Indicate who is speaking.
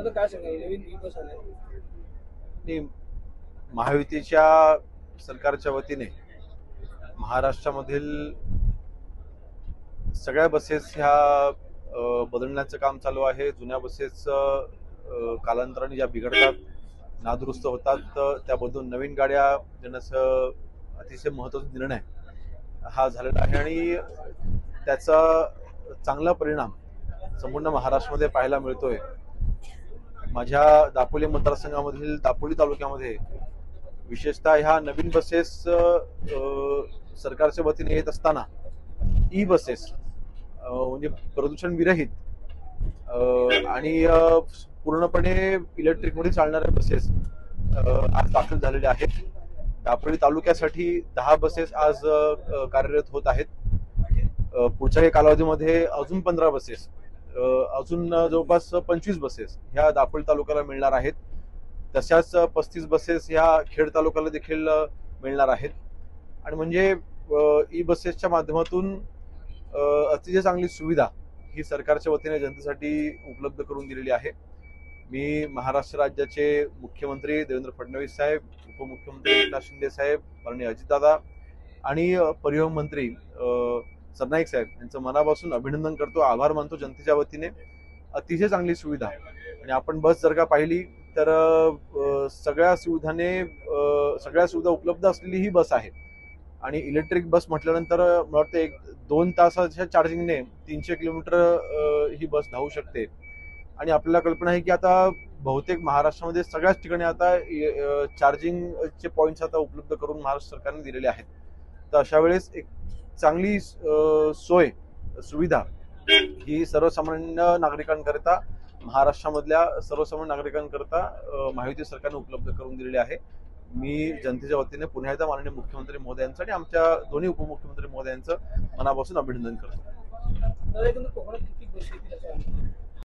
Speaker 1: आता काय सांगा नवीन ई बस आले
Speaker 2: आणि महायुतीच्या सरकारच्या वतीने महाराष्ट्रामधील सगळ्या बसेस ह्या बदलण्याचं काम चालू आहे। जुन्या बसेस कालांतराने ज्या बिघडतात, नादुरुस्त होतात, त्या बदलून नवीन गाड्या देण्याचा अतिशय महत्त्वाचा निर्णय हा झालेला आहे आणि त्याचा चांगला परिणाम संपूर्ण महाराष्ट्रामध्ये पाहायला मिळतोय। माझ्या दापोली मतदारसंघामधील दापोली तालुक्यामध्ये विशेषतः ह्या नवीन बसेस सरकारच्या वतीने येत असताना ई बसेस म्हणजे प्रदूषण विरहित आणि पूर्णपणे इलेक्ट्रिक मध्ये चालणाऱ्या बसेस आज दाखल झालेल्या आहेत। दापोली तालुक्यासाठी 10 बसेस आज कार्यरत होत आहेत। पुढच्या काही कालावधीमध्ये अजून 15 बसेस, अजून जवळपास 25 बसेस ह्या दापोली तालुक्याला मिळणार आहेत। तशाच 35 बसेस ह्या खेड तालुक्याला देखील मिळणार आहेत। आणि म्हणजे ई बसेसच्या माध्यमातून अतिशय चांगली सुविधा ही सरकारच्या वतीने जनतेसाठी उपलब्ध करून दिलेली आहे। मी महाराष्ट्र राज्याचे मुख्यमंत्री देवेंद्र फडणवीस साहेब, उपमुख्यमंत्री एकनाथ शिंदे साहेब, माननीय अजितदादा आणि परिवहन मंत्री सरनाईक साहेब यांचं मनापासून अभिनंदन करतो, आभार मानतो जनतेच्या वतीने। अतिशय चांगली सुविधा आणि आपण बस जर का पाहिली तर सगळ्या सुविधा उपलब्ध असलेली ही बस आहे। आणि इलेक्ट्रिक बस म्हटल्यानंतर मला वाटतं 2 तासाच्या चार्जिंगने 300 किलोमीटर ही बस धावू शकते। आणि आपल्याला कल्पना आहे की आता बहुतेक महाराष्ट्रामध्ये सगळ्याच ठिकाणी आता चार्जिंगचे पॉइंट्स आता उपलब्ध करून महाराष्ट्र सरकारने दिलेले आहेत। तर अशा वेळेस एक चांगली सोय सुविधा ही सर्वसामान्य नागरिकांकरिता, महाराष्ट्रामधल्या सर्वसामान्य नागरिकांकरिता महायुती सरकारने उपलब्ध करून दिलेली आहे। मी जनतेच्या वतीने पुन्हा एकदा माननीय मुख्यमंत्री महोदयांचं आणि आमच्या दोन्ही उपमुख्यमंत्री महोदयांचं मनापासून अभिनंदन करतो।
Speaker 1: दादा एकंदर कोकणात किती बस येतील